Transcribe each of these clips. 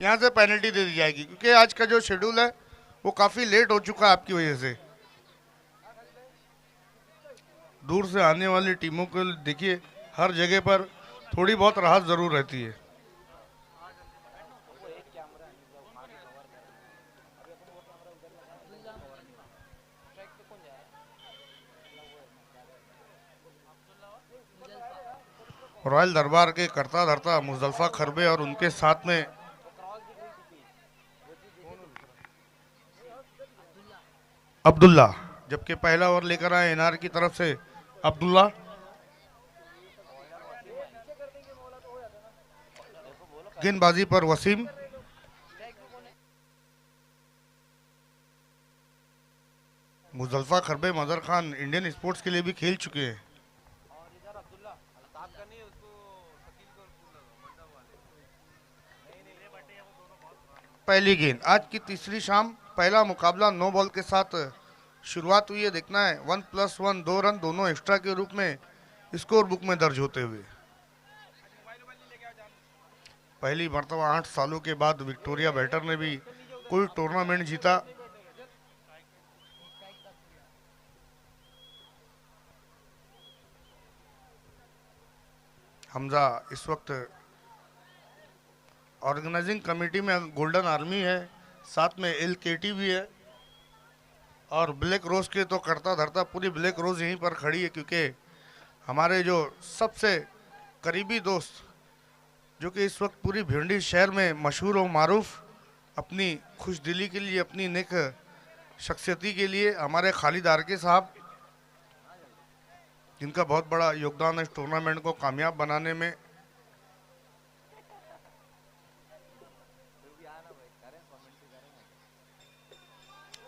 यहाँ से पेनल्टी दे दी जाएगी, क्योंकि आज का जो शेड्यूल है वो काफ़ी लेट हो चुका है आपकी वजह से। दूर से आने वाली टीमों को देखिए, हर जगह पर थोड़ी बहुत राहत ज़रूर रहती है। रॉयल दरबार के करता धरता मुजफ्फा खरबे और उनके साथ में अब्दुल्ला, जबकि पहला ओवर लेकर आए एनआर की तरफ से अब्दुल्ला। गेंदबाजी पर Wasim. मुजफ्फा खरबे mother Khan Indian sports के लिए भी खेल चुके हैं। पहली गेंद आज की तीसरी शाम, पहला मुकाबला 9 बॉल के साथ शुरुआत हुई है। देखना है 1+1 2 रन दोनों एक्स्ट्रा के रूप में स्कोर बुक में दर्ज होते हुए। पहली मरतबा 8 सालों के बाद विक्टोरिया बैटर ने भी कोई टूर्नामेंट जीता। हमजा इस वक्त ऑर्गेनाइजिंग कमेटी में गोल्डन आर्मी है, साथ में LKT भी है, और ब्लैक रोज के तो करता धरता पूरी ब्लैक रोज यहीं पर खड़ी है, क्योंकि हमारे जो सबसे करीबी दोस्त जो कि इस वक्त पूरी भिंडी शहर में मशहूर और मारूफ अपनी खुशदिली के लिए, अपनी नेक शख्सियती के लिए, हमारे खालिद आरके साहब, जिनका बहुत बड़ा योगदान है इस टूर्नामेंट को कामयाब बनाने में।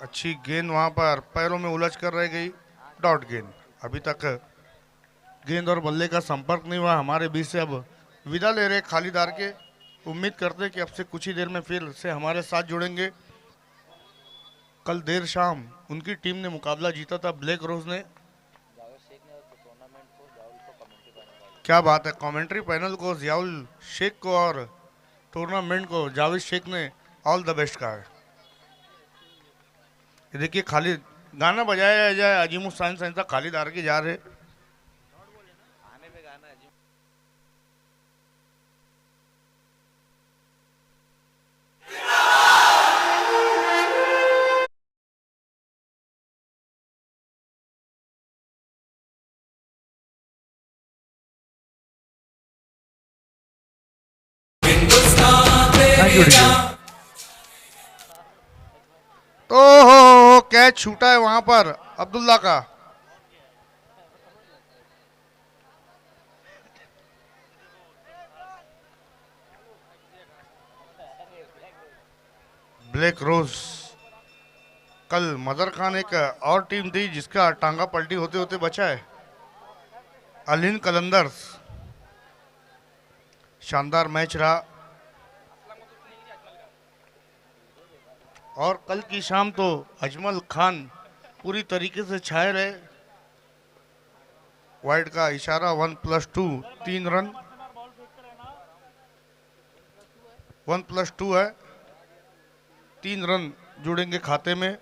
अच्छी गेंद वहां पर पैरों में उलझ कर रह गई, डॉट गेंद। अभी तक गेंद और बल्ले का संपर्क नहीं हुआ। हमारे बीच से अब विदा ले रहे खालिद आरके। उम्मीद करते कि अब से कुछ ही देर में फिर से हमारे साथ जुड़ेंगे। कल देर शाम उनकी टीम ने मुकाबला जीता था, ब्लैक रोज ने। क्या बात है, कमेंट्री पैनल को जियाउल शेख को और टूर्नामेंट को जावेद शेख ने ऑल द बेस्ट कहा है। ये देखिए खालिद, गाना बजाया जाए अजीम हुसैन साहब, खालिद आरके जा रहे। तो हो कैच छूटा है वहां पर अब्दुल्ला का। ब्लैक रोज, कल मदर खान एक और टीम थी जिसका टांगा पलटी होते होते बचा है, अलिन कलंदर्स। शानदार मैच रहा, और कल की शाम तो अजमल खान पूरी तरीके से छाए रहे। वाइड का इशारा, 1+2 3 रन, 1+2 है, 3 रन जुड़ेंगे खाते में।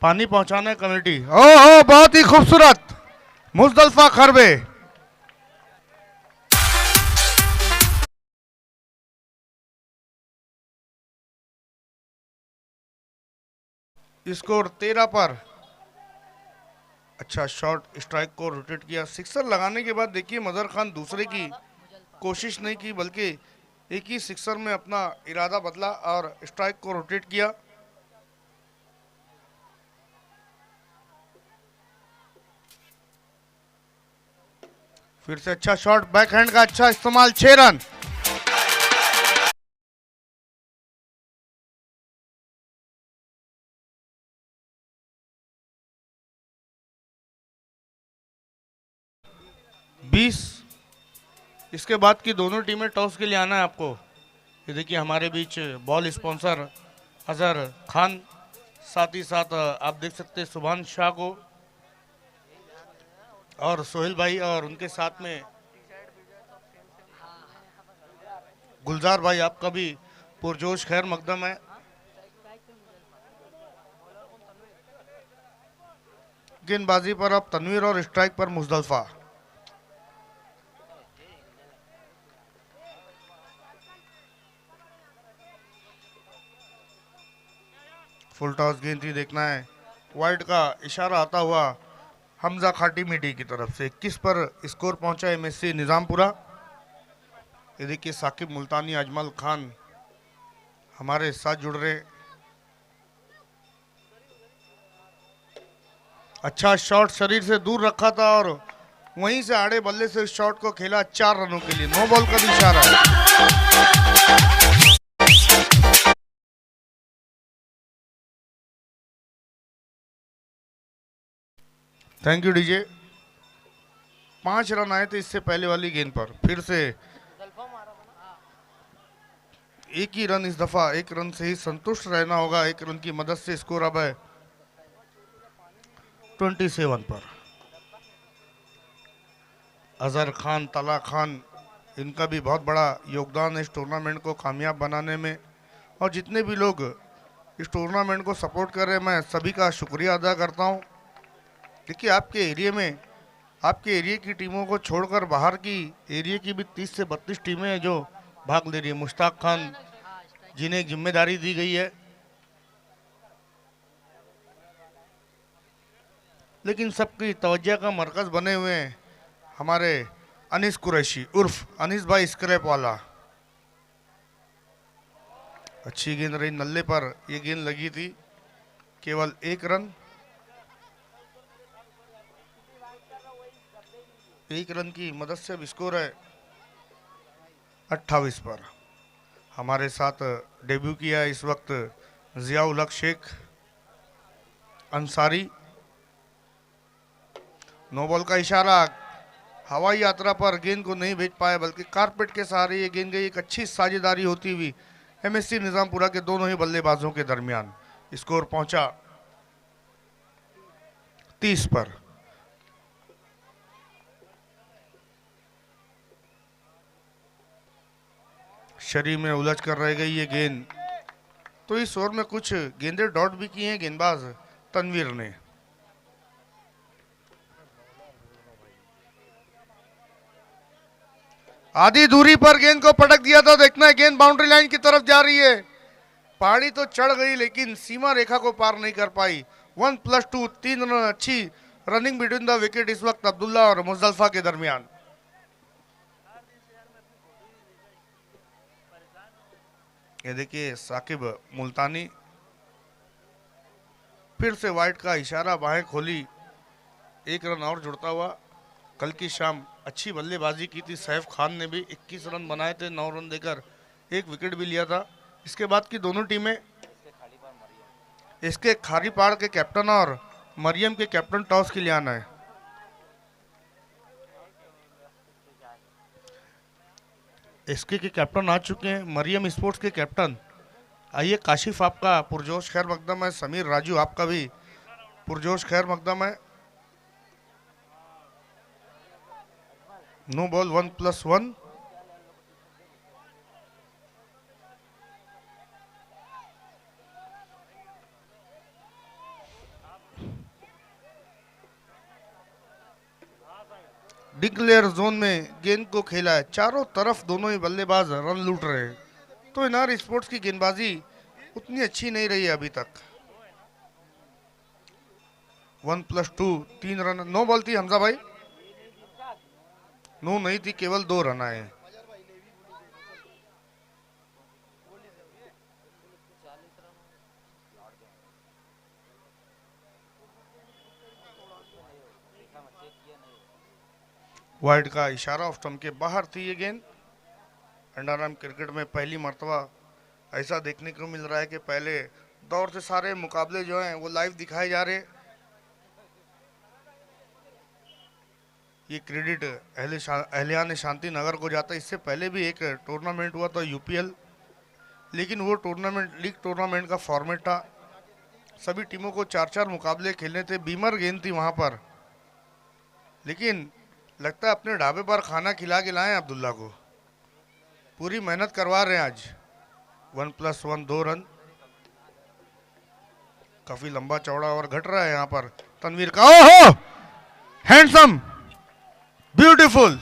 पानी पहुंचाना है कमेटी। ओहो, बहुत ही खूबसूरत मुजफ्फा खरबे। स्कोर 13 पर। अच्छा शॉट, स्ट्राइक को रोटेट किया। सिक्सर लगाने के बाद देखिए मदर खान दूसरे की कोशिश नहीं की, बल्कि एक ही सिक्सर में अपना इरादा बदला और स्ट्राइक को रोटेट किया। फिर से अच्छा शॉट, बैकहैंड का अच्छा इस्तेमाल, 6 रन। इसके बाद की दोनों टीमें टॉस के लिए आना है आपको। ये देखिए हमारे बीच बॉल स्पॉन्सर अजहर खान साथ ही साथ आप देख सकते हैं सुभान शाह को और सोहेल भाई, और उनके साथ में गुलजार भाई, आपका भी पुरजोश खैर मकदम है। गेंदबाजी पर अब तनवीर और स्ट्राइक पर मुजदलफा। फुल टॉस गेंद थी, देखना है वाइड का इशारा आता हुआ हमजा खाटी मीठी की तरफ से। 21 पर स्कोर पहुंचा एमएससी निजामपुरा। ये देखिए साकिब मुल्तानी, अजमल खान हमारे साथ जुड़ रहे। अच्छा शॉट शरीर से दूर रखा था और वहीं से आड़े बल्ले से इस शॉट को खेला 4 रनों के लिए। नो बॉल का भी इशारा है। Thank you DJ. 5 रन आए थे इससे पहले वाली गेंद पर, फिर से एक ही रन इस दफा, 1 रन से ही संतुष्ट रहना होगा। 1 रन की मदद से स्कोर अब है 27 पर। अजहर खान, तला खान, इनका भी बहुत बड़ा योगदान है इस टूर्नामेंट को कामयाब बनाने में। और जितने भी लोग इस टूर्नामेंट को सपोर्ट कर रहे हैं, मैं सभी का शुक्रिया अदा करता हूं। देखिए आपके एरिया में, आपके एरिया की टीमों को छोड़कर बाहर की एरिया की भी 30 से 32 टीमें हैं जो भाग ले रही है। मुश्ताक खान जिन्हें एक जिम्मेदारी दी गई है, लेकिन सबकी तवज्जो का मरकज बने हुए हैं हमारे अनीस कुरैशी उर्फ अनीस भाई स्क्रैप वाला। अच्छी गेंद रही, नल्ले पर यह गेंद लगी थी। केवल 1 रन, 1 रन की मदद से अब स्कोर है 28 पर। हमारे साथ डेब्यू किया इस वक्त जियाउल हक शेख अंसारी। नो बॉल का इशारा, हवाई यात्रा पर गेंद को नहीं भेज पाए, बल्कि कारपेट के सहारे ये गेंद गई। एक अच्छी साझेदारी होती हुई एमएससी निजामपुरा के दोनों ही बल्लेबाजों के दरमियान। स्कोर पहुंचा 30 पर। शरीर में उलझ कर रह गई ये गेंद, तो इस ओवर में कुछ गेंदें डॉट भी की हैं गेंदबाज तनवीर ने। आधी दूरी पर गेंद को पटक दिया था, देखना है गेंद बाउंड्री लाइन की तरफ जा रही है। पहाड़ी तो चढ़ गई लेकिन सीमा रेखा को पार नहीं कर पाई। 1+2, 3 रन। अच्छी रनिंग बिटवीन द विकेट इस वक्त अब्दुल्ला और मुजदलफा के दरमियान। ये देखिए साकिब मुल्तानी, फिर से वाइड का इशारा, बाहें खोली, 1 रन और जुड़ता हुआ। कल की शाम अच्छी बल्लेबाजी की थी सैफ खान ने भी, 21 रन बनाए थे, 9 रन देकर 1 विकेट भी लिया था। इसके बाद की दोनों टीमें, इसके खारीपाड़ के कैप्टन और मरियम के कैप्टन टॉस के लिए आना है। इसके के कैप्टन आ चुके हैं, मरियम स्पोर्ट्स के कैप्टन। आइए काशिफ, आपका पुरजोश खैर मकदम है। समीर राजू, आपका भी पुरजोश खैर मकदम है। No ball, 1+1। डिक्लेयर जोन में गेंद को खेला है, चारों तरफ दोनों ही बल्लेबाज रन लूट रहे हैं। तो इनार स्पोर्ट्स की गेंदबाजी उतनी अच्छी नहीं रही है अभी तक। 1+2, 3 रन। नो बॉल थी हमजा भाई, नो नहीं थी, केवल 2 रन आए। वाइड का इशारा, ऑफ स्टंप के बाहर थी ये गेंद। अंडरआर्म क्रिकेट में पहली मर्तबा ऐसा देखने को मिल रहा है कि पहले दौर से सारे मुकाबले जो हैं वो लाइव दिखाए जा रहे। ये क्रेडिट अहलियान शांति नगर को जाता है। इससे पहले भी एक टूर्नामेंट हुआ था यूपीएल, लेकिन वो टूर्नामेंट लीग टूर्नामेंट का फॉर्मेट था। सभी टीमों को 4-4 मुकाबले खेलने थे, बीमर गेंद थी वहां पर, लेकिन लगता है अपने ढाबे पर खाना खिला के लाए अब्दुल्ला को। पूरी मेहनत करवा रहे हैं आज। 1+1 2 रन, काफी लंबा चौड़ा और घट रहा है यहाँ पर तनवीर का। ओहो, हैंडसम, ब्यूटीफुल।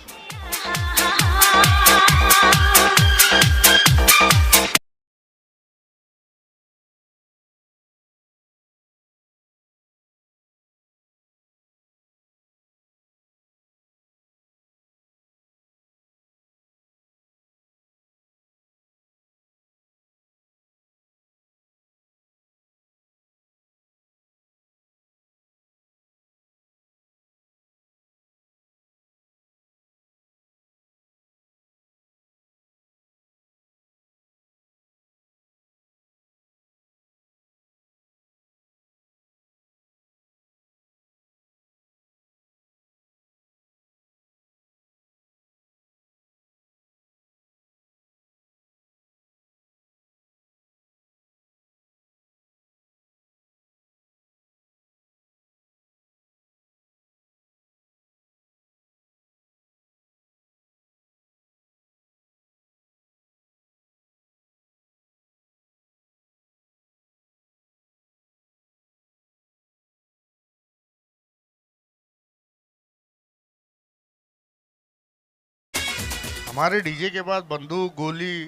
हमारे डीजे के बाद बंदूक, गोली,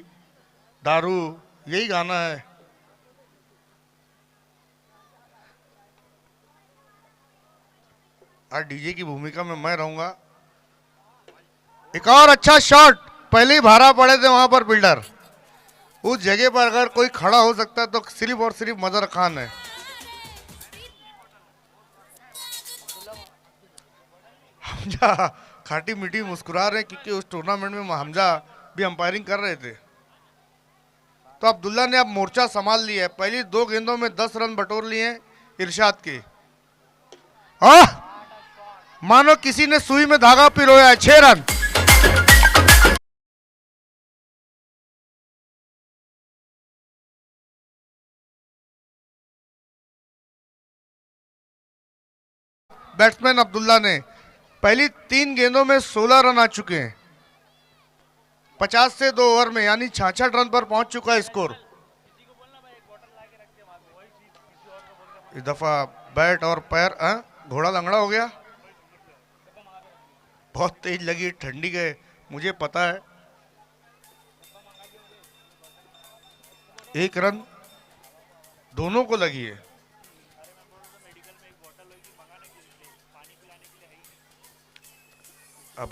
दारू, यही गाना है। आज डीजे की भूमिका में मैं रहूंगा। एक और अच्छा शॉट, पहले ही भारा पड़े थे वहां पर बिल्डर। उस जगह पर अगर कोई खड़ा हो सकता तो सिर्फ और सिर्फ मदर खान है। हमजा खाटी मीठी मुस्कुरा रहे क्योंकि उस टूर्नामेंट में हमजा भी अंपायरिंग कर रहे थे। तो अब्दुल्ला ने अब मोर्चा संभाल लिया है। पहली 2 गेंदों में 10 रन बटोर लिए इरशाद के। मानो किसी ने सुई में धागा पिरोया है। 6 रन। बैट्समैन अब्दुल्ला ने पहली 3 गेंदों में 16 रन आ चुके हैं। 50 से 2 ओवर में, यानी 66 रन पर पहुंच चुका है स्कोर। इस दफा बैट और पैर, घोड़ा लंगड़ा हो गया। बहुत तेज लगी ठंडी के, मुझे पता है। 1 रन दोनों को लगी है। अब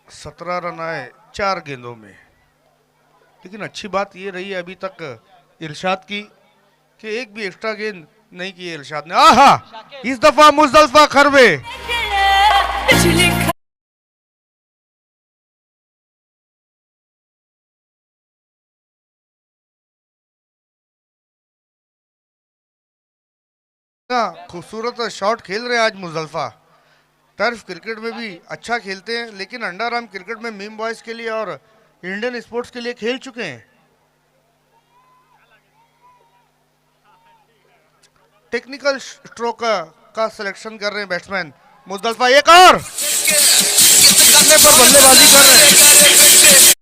17 रन आए 4 गेंदों में। लेकिन अच्छी बात ये रही है अभी तक इरशाद की कि एक भी एक्स्ट्रा गेंद नहीं की है इरशाद ने। आहा, इस दफा मुजल्फा खरवे। खूबसूरत शॉट खेल रहे हैं आज मुजल्फा। टर्फ क्रिकेट में भी अच्छा खेलते हैं, लेकिन अंडर आर्म क्रिकेट में मीम बॉयज के लिए और इंडियन स्पोर्ट्स के लिए खेल चुके हैं। टेक्निकल स्ट्रोक का सिलेक्शन कर रहे हैं बैट्समैन मुजल्फा। एक और पर बल्लेबाजी कर रहे हैं।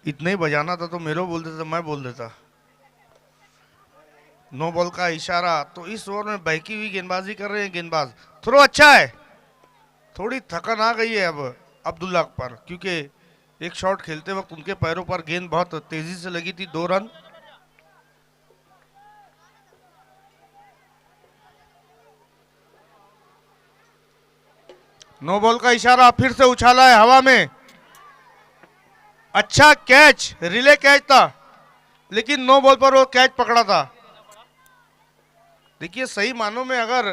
इतना ही बजाना था तो मेरे को बोल देता, मैं बोल देता। नो बॉल का इशारा। तो इस ओवर में बहकी हुई गेंदबाजी कर रहे हैं गेंदबाज। थ्रो अच्छा है। थोड़ी थकन आ गई है अब अब्दुल्ला पर, क्योंकि एक शॉट खेलते वक्त उनके पैरों पर गेंद बहुत तेजी से लगी थी। 2 रन। नो बॉल का इशारा। फिर से उछाला है हवा में। अच्छा कैच, रिले कैच था, लेकिन नो बॉल पर वो कैच पकड़ा था। देखिए सही मानों में अगर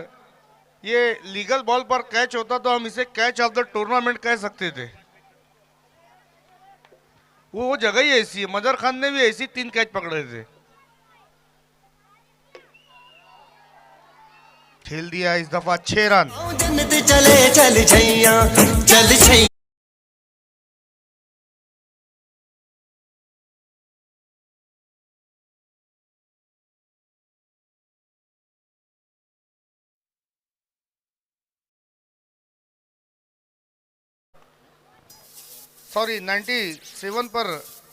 ये लीगल बॉल पर कैच होता तो हम इसे कैच ऑफ द टूर्नामेंट कह सकते थे। वो जगह ही ऐसी है। मजर खान ने भी ऐसी 3 कैच पकड़े थे। खेल दिया इस दफा 6 रन। चले चल छैया चल छैया। सॉरी 97 पर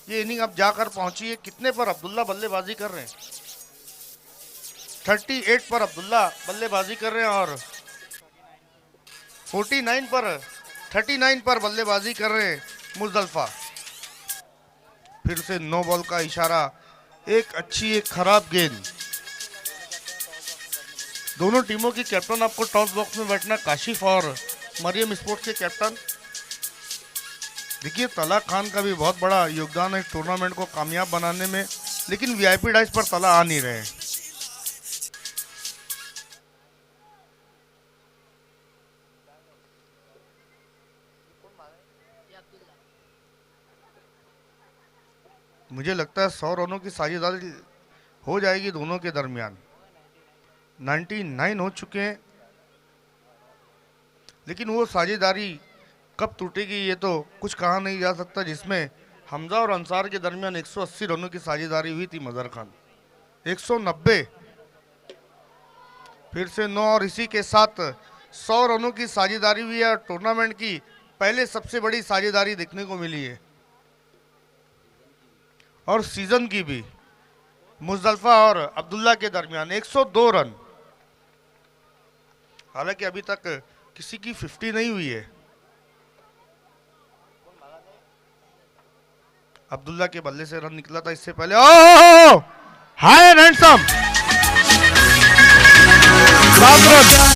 ये इनिंग अब जाकर पहुंची है। कितने पर अब्दुल्ला बल्लेबाजी कर रहे हैं? 38 पर अब्दुल्ला बल्लेबाजी कर रहे हैं और 39 पर बल्लेबाजी कर रहे हैं मुजदलफा। फिर से नो बॉल का इशारा। एक अच्छी एक खराब गेंद। दोनों टीमों की कैप्टन आपको टॉस बॉक्स में बैठना। काशिफ और मरियम स्पोर्ट्स के कैप्टन। देखिए तला खान का भी बहुत बड़ा योगदान है इस टूर्नामेंट को कामयाब बनाने में, लेकिन वीआईपी डाइस पर तला आ नहीं रहे हैं। मुझे लगता है 100 रनों की साझेदारी हो जाएगी दोनों के दरमियान। 99 हो चुके हैं, लेकिन वो साझेदारी कब टूटेगी ये तो कुछ कहा नहीं जा सकता। जिसमें हमजा और अंसार के दरमियान 180 रनों की साझेदारी हुई थी। मजर खान 190। फिर से 9 और इसी के साथ 100 रनों की साझेदारी हुई है। टूर्नामेंट की पहले सबसे बड़ी साझेदारी देखने को मिली है और सीजन की भी। मुजदलफा और अब्दुल्ला के दरमियान 102 रन। हालांकि अभी तक किसी की 50 नहीं हुई है। अब्दुल्ला के बल्ले से रन निकला था इससे पहले। ओह हाय एंड हैंडसम 7 रन।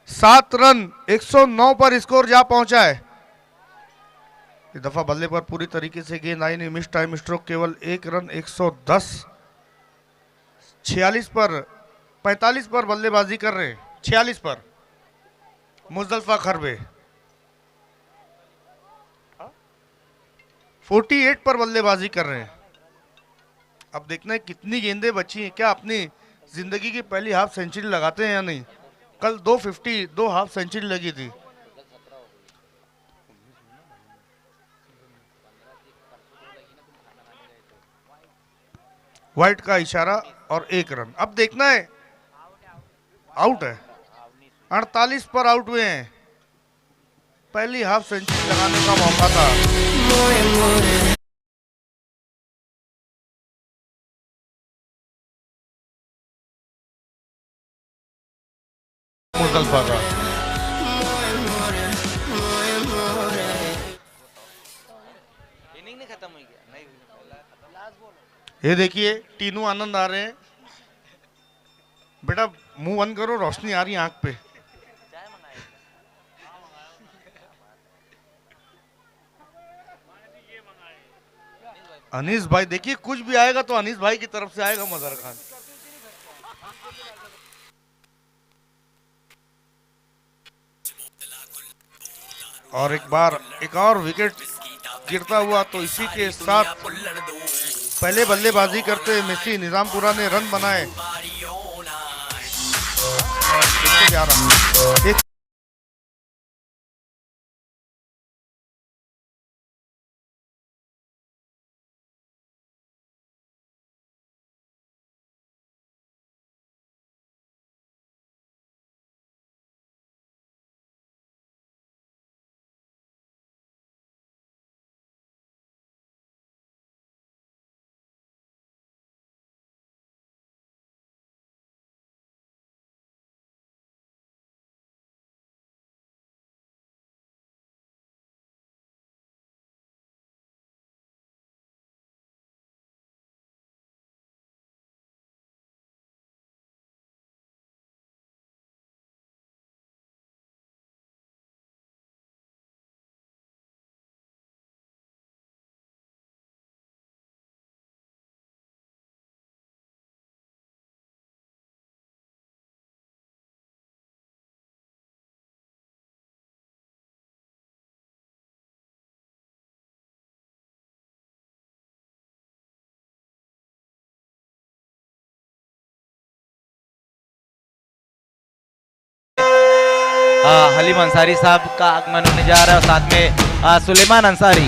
सात रन 109 पर स्कोर जा पहुंचा है। इस दफा बल्ले पर पूरी तरीके से गेंद आई नहीं। मिस टाइम स्ट्रोक केवल 1 रन। 110। 46 पर 45 पर बल्लेबाजी कर रहे हैं। 46 पर मुजदलफा खरबे। 48 पर बल्लेबाजी कर रहे हैं। अब देखना है कितनी गेंदें बची हैं। क्या अपनी जिंदगी की पहली हाफ सेंचुरी लगाते हैं या नहीं। कल 250 2 हाफ सेंचुरी लगी थी। वाइट का इशारा और 1 रन। अब देखना है। आउट है। 48 पर आउट हुए हैं। पहली हाफ सेंचुरी लगाने का मौका था मुजदलफा का। इनिंग नहीं खत्म हुई क्या? नहीं हुई। ये देखिए तीनों आनंद आ रहे हैं। बेटा मुंह बंद करो, रोशनी आ रही है आंख पे। चाय मंगाई। अनीस भाई देखिए कुछ भी आएगा तो अनीस भाई की तरफ से आएगा। मजहर खान और एक बार एक और विकेट गिरता हुआ तो इसी के साथ पहले बल्लेबाजी करते हुए मेसी निजामपुरा ने रन बनाए। एक हलीम अंसारी साहब का आगमन होने जा रहा है और साथ में सुलेमान अंसारी।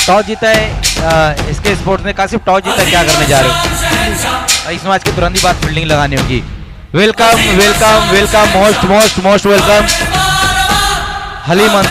टॉस जीता है इसके स्पोर्ट्स ने। कासिफ टॉस जीता, क्या करने जा रहे हो? इस मैच के तुरंत ही बाद फील्डिंग लगानी होगी। Welcome welcome welcome, most most most welcome Haleem.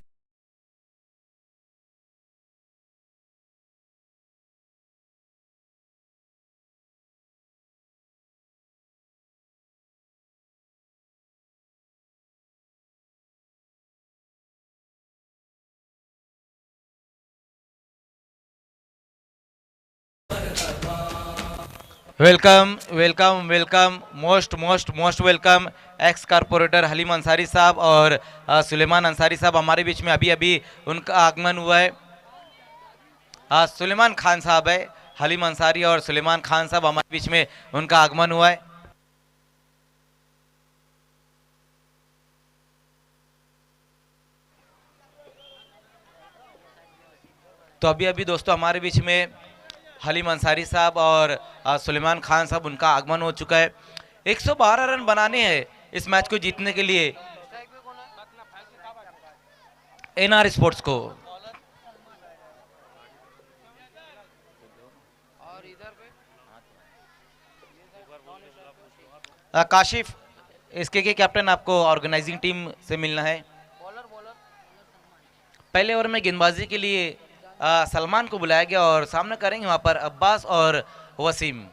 Welcome welcome welcome, most most most welcome ex corporator Haleem Ansari साहब और सुलेमान अंसारी साहब हमारे बीच में अभी अभी उनका आगमन हुआ है। सुलेमान खान साहब है, हलीम अंसारी और सुलेमान खान साहब हमारे बीच में उनका आगमन हुआ है। तो अभी अभी दोस्तों हमारे बीच में हलीम अंसारी साहब और सुलेमान खान साहब उनका आगमन हो चुका है। 112 रन बनाने हैं इस मैच को जीतने के लिए एनआर स्पोर्ट्स को। काशिफ, इसके के कैप्टन, आपको ऑर्गेनाइजिंग टीम से मिलना है। पहले ओवर में गेंदबाजी के लिए सलमान को बुलाया गया और सामना करेंगे वहां पर अब्बास और वसीम।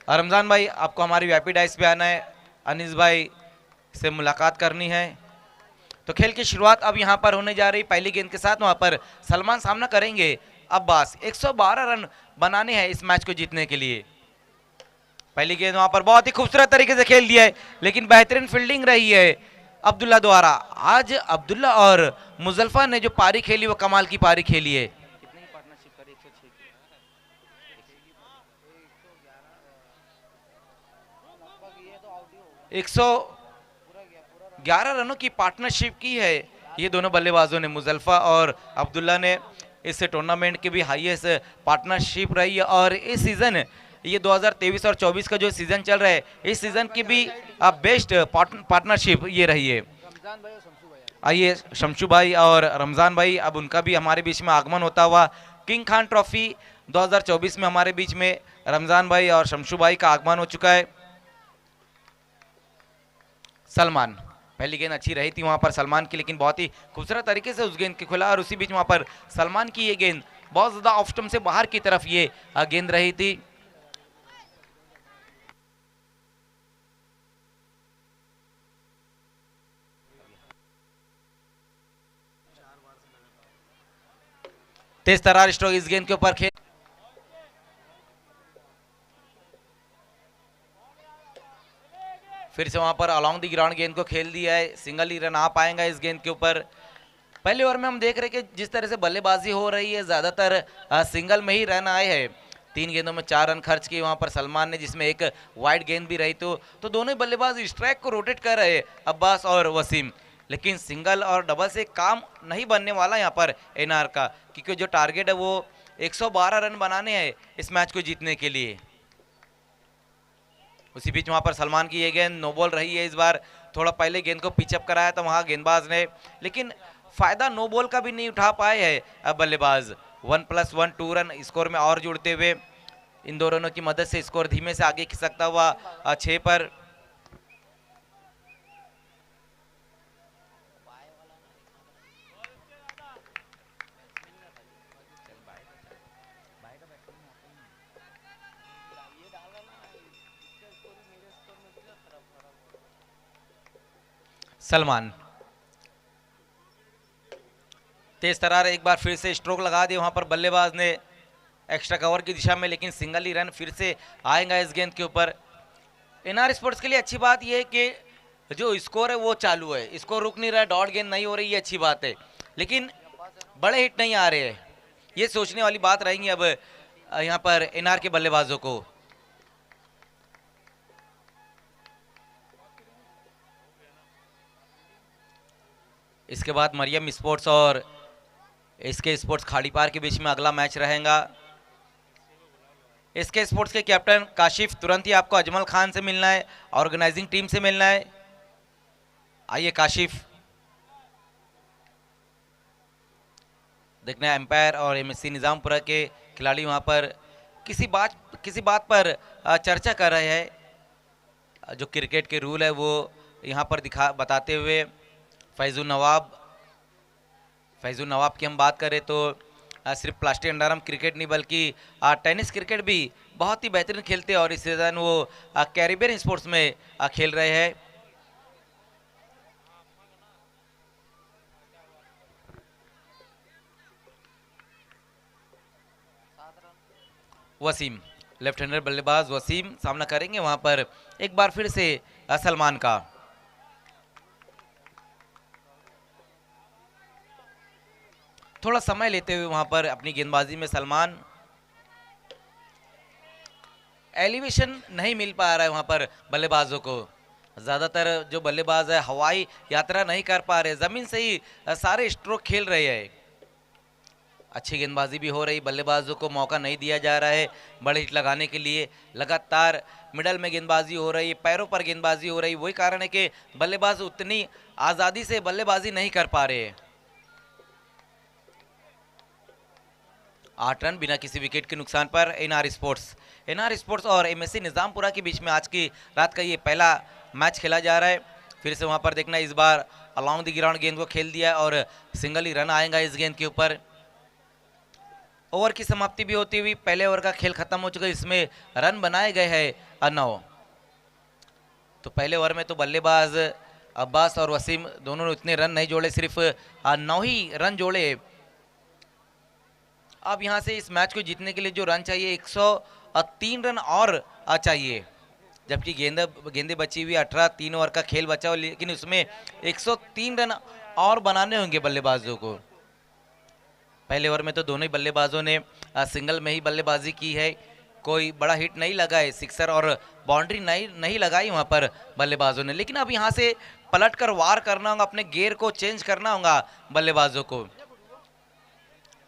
रमजान भाई, आपको हमारी वीआईपी डाइस पे आना है, अनीस भाई से मुलाकात करनी है। तो खेल की शुरुआत अब यहां पर होने जा रही पहली गेंद के साथ। वहां पर सलमान सामना करेंगे अब्बास। 112 रन बनाने हैं इस मैच को जीतने के लिए। पहली गेंद वहां पर बहुत ही खूबसूरत तरीके से खेल दिया है, लेकिन बेहतरीन फील्डिंग रही है अब्दुल्ला द्वारा। आज अब्दुल्ला और मुजल्फा ने जो पारी खेली वो कमाल की पारी खेली है। कितनी पार्टनरशिप करी? 111 रनों की पार्टनरशिप की है ये दोनों बल्लेबाजों ने। मुजल्फा और अब्दुल्ला ने इस टूर्नामेंट की भी हाईएस्ट पार्टनरशिप रही है और इस सीजन ये 2023 और 24 का जो सीजन चल रहा है, इस सीजन की भी बेस्ट पार्टनरशिप ये रही है। आइए शमशू भाई और रमजान भाई, अब उनका भी हमारे बीच में आगमन होता हुआ। किंग खान ट्रॉफी 2024 में हमारे बीच में रमजान भाई और शमशू भाई का आगमन हो चुका है। सलमान, पहली गेंद अच्छी रही थी वहां पर सलमान की, लेकिन बहुत ही खूबसूरत तरीके से उस गेंद के खुला और उसी बीच वहां पर सलमान की ये गेंद बहुत ज्यादा ऑफ स्टंप से बाहर की तरफ ये गेंद रही थी। तेज तरार स्ट्रोक इस गेंद के ऊपर खेल। फिर से वहां पर अलोंग दी ग्राउंड गेंद को खेल दिया है। सिंगल ही रन आ पाएगा इस गेंद के ऊपर। पहले ओवर में हम देख रहे हैं कि जिस तरह से बल्लेबाजी हो रही है, ज्यादातर सिंगल में ही रन आए हैं। 3 गेंदों में 4 रन खर्च किए वहां पर सलमान ने, जिसमें एक वाइड गेंद भी रही। तो दोनों ही बल्लेबाज स्ट्राइक को रोटेट कर रहे हैं, अब्बास और वसीम। लेकिन सिंगल और डबल से काम नहीं बनने वाला यहाँ पर एनआर का, क्योंकि जो टारगेट है वो 112 रन बनाने हैं इस मैच को जीतने के लिए। उसी बीच वहां पर सलमान की ये गेंद नो बॉल रही है इस बार। थोड़ा पहले गेंद को पिचअप कराया था वहां गेंदबाज ने, लेकिन फायदा नो बॉल का भी नहीं उठा पाए है अब बल्लेबाज। 1+1 2 रन स्कोर में और जुड़ते हुए इन दो रनों की मदद से स्कोर धीमे से आगे खिसकता हुआ 6 पर। सलमान तेज तरार एक बार फिर से स्ट्रोक लगा दिए वहां पर बल्लेबाज ने एक्स्ट्रा कवर की दिशा में, लेकिन सिंगल ही रन फिर से आएगा इस गेंद के ऊपर। एनआर स्पोर्ट्स के लिए अच्छी बात यह है कि जो स्कोर है वो चालू है, स्कोर रुक नहीं रहा है, डॉट गेंद नहीं हो रही, ये अच्छी बात है। लेकिन बड़े हिट नहीं आ रहे हैं, ये सोचने वाली बात रहेंगी अब यहाँ पर एनआर के बल्लेबाजों को। इसके बाद मरियम स्पोर्ट्स और इसके स्पोर्ट्स खाड़ीपार के बीच में अगला मैच रहेगा। इसके स्पोर्ट्स के कैप्टन काशिफ, तुरंत ही आपको अजमल खान से मिलना है, ऑर्गेनाइजिंग टीम से मिलना है। आइए काशिफ। देखना है एम्पायर और एमएससी निजामपुरा के खिलाड़ी वहां पर किसी बात पर चर्चा कर रहे हैं। जो क्रिकेट के रूल है वो यहाँ पर बताते हुए फैजुल नवाब की हम बात करें तो सिर्फ प्लास्टिक अंडारम क्रिकेट नहीं बल्कि टेनिस क्रिकेट भी बहुत ही बेहतरीन खेलते हैं और इस सीजन वो कैरिबियन स्पोर्ट्स में खेल रहे हैं। वसीम, लेफ्ट हैंडर बल्लेबाज वसीम सामना करेंगे वहां पर एक बार फिर से सलमान का। थोड़ा समय लेते हुए वहां पर अपनी गेंदबाजी में सलमान, एलिवेशन नहीं मिल पा रहा है वहां पर बल्लेबाजों को। ज्यादातर जो बल्लेबाज है हवाई यात्रा नहीं कर पा रहे, जमीन से ही सारे स्ट्रोक खेल रहे हैं। अच्छी गेंदबाजी भी हो रही, बल्लेबाजों को मौका नहीं दिया जा रहा है बड़े हिट लगाने के लिए। लगातार मिडल में गेंदबाजी हो रही है, पैरों पर गेंदबाजी हो रही, वही कारण है कि बल्लेबाज उतनी आज़ादी से बल्लेबाजी नहीं कर पा रहे। 8 रन बिना किसी विकेट के नुकसान पर एनआर स्पोर्ट्स और एमएससी निजामपुरा के बीच में आज की रात का ये पहला मैच खेला जा रहा है। फिर से वहां पर देखना, इस बार अलाउंग द ग्राउंड गेंद को खेल दिया और सिंगल ही रन आएगा इस गेंद के ऊपर। ओवर की समाप्ति भी होती हुई पहले ओवर का खेल खत्म हो चुका है, इसमें रन बनाए गए हैं 9। तो पहले ओवर में तो बल्लेबाज अब्बास और वसीम दोनों ने उतने रन नहीं जोड़े, सिर्फ 9 ही रन जोड़े। अब यहां से इस मैच को जीतने के लिए जो रन चाहिए 103 रन और चाहिए, जबकि गेंदे बची हुई 18, 3 ओवर का खेल बचा हो, लेकिन उसमें 103 रन और बनाने होंगे बल्लेबाजों को। पहले ओवर में तो दोनों ही बल्लेबाजों ने सिंगल में ही बल्लेबाजी की है, कोई बड़ा हिट नहीं लगा है, सिक्सर और बाउंड्री नहीं लगाई वहां पर बल्लेबाजों ने। लेकिन अब यहां से पलट कर वार करना होगा, अपने गियर को चेंज करना होगा बल्लेबाजों को,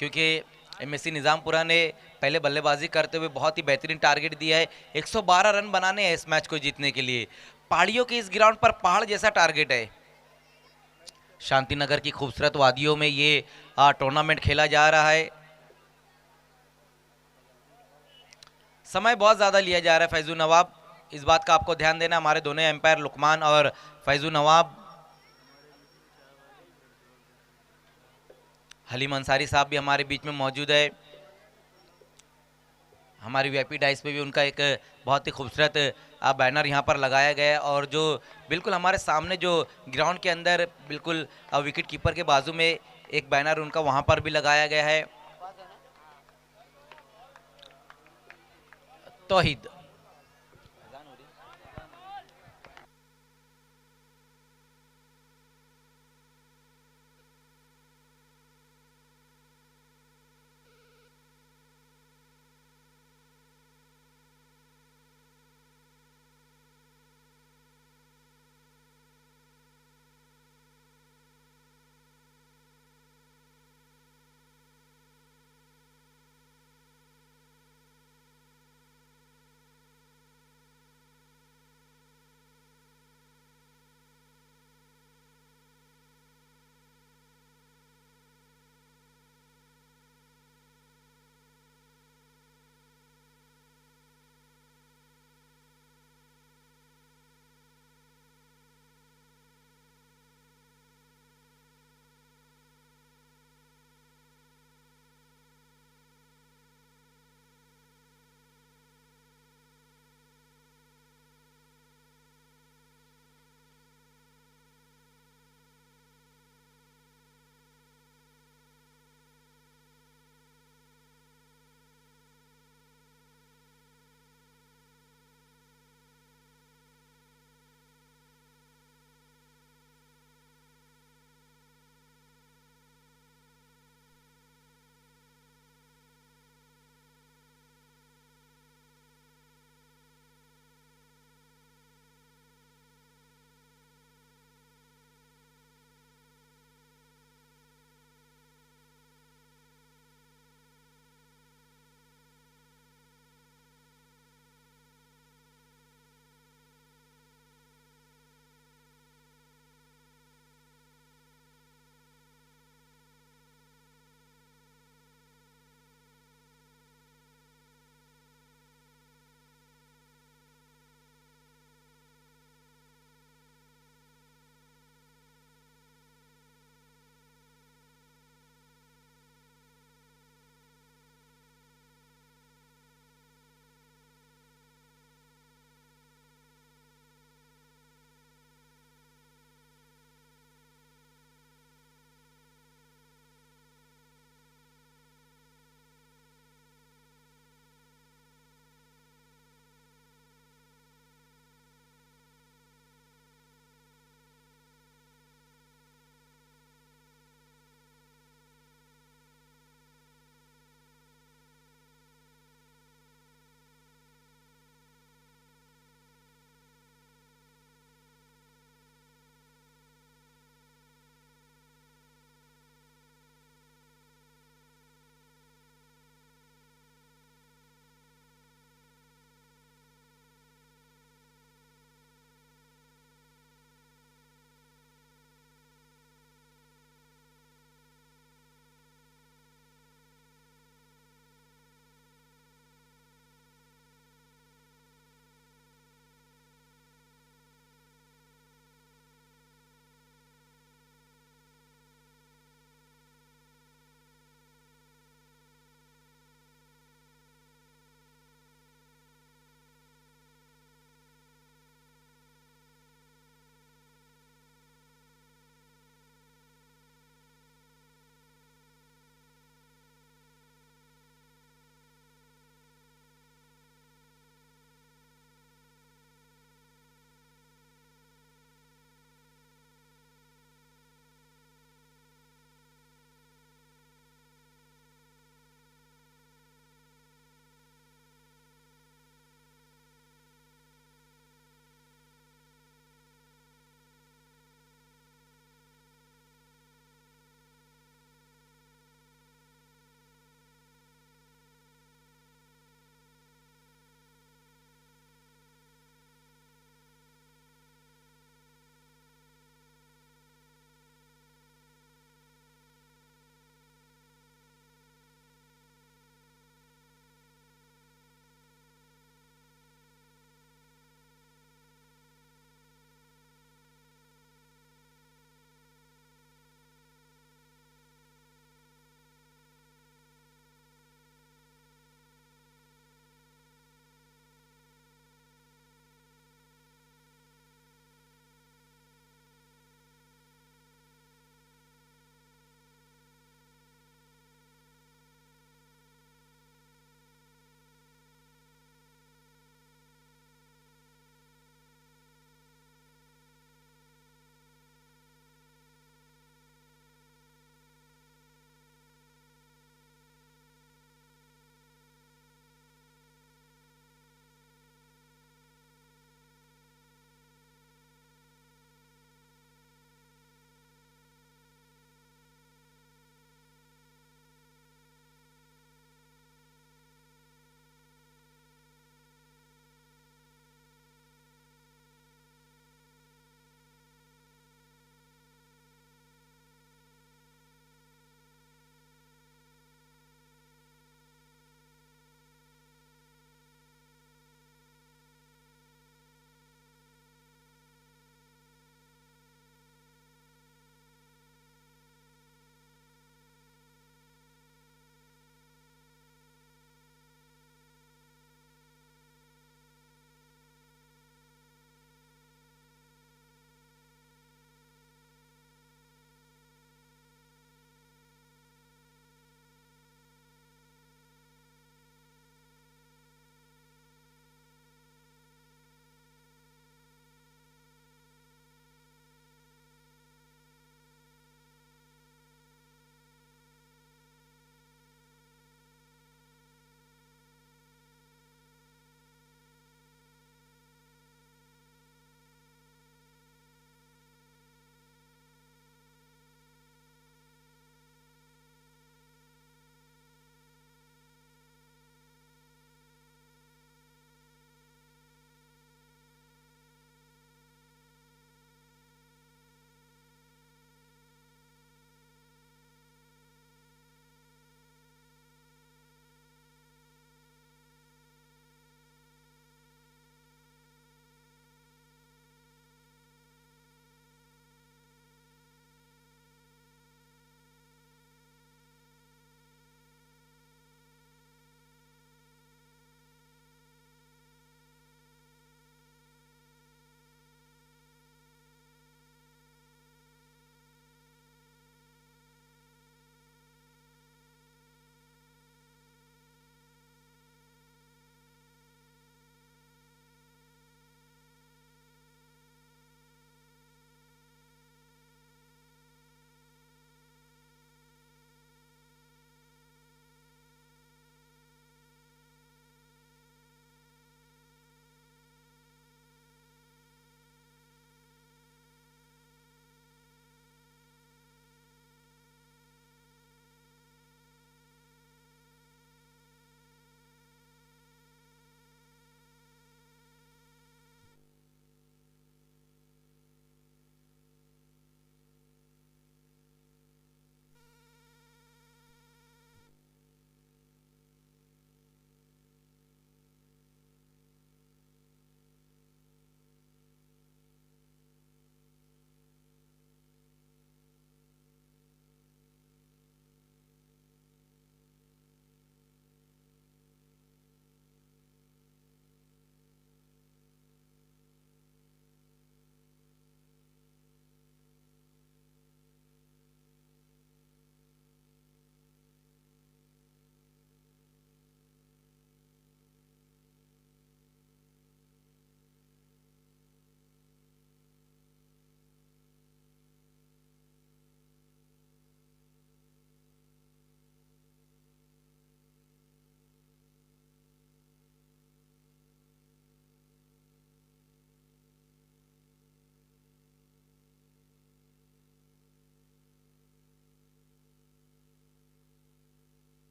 क्योंकि एमएससी निजामपुरा ने पहले बल्लेबाजी करते हुए बहुत ही बेहतरीन टारगेट दिया है। 112 रन बनाने हैं इस मैच को जीतने के लिए। पहाड़ियों के इस ग्राउंड पर पहाड़ जैसा टारगेट है। शांतिनगर की खूबसूरत वादियों में ये टूर्नामेंट खेला जा रहा है। समय बहुत ज्यादा लिया जा रहा है फैजुल नवाब, इस बात का आपको ध्यान देना। हमारे दोनों एम्पायर लुकमान और फैजुल नवाब, हलीम अंसारी साहब भी हमारे बीच में मौजूद है। हमारी वीआईपी डाइस पे भी उनका एक बहुत ही खूबसूरत बैनर यहाँ पर लगाया गया है, और जो बिल्कुल हमारे सामने जो ग्राउंड के अंदर बिल्कुल विकेट कीपर के बाजू में एक बैनर उनका वहाँ पर भी लगाया गया है। तौहीद,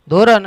2 रन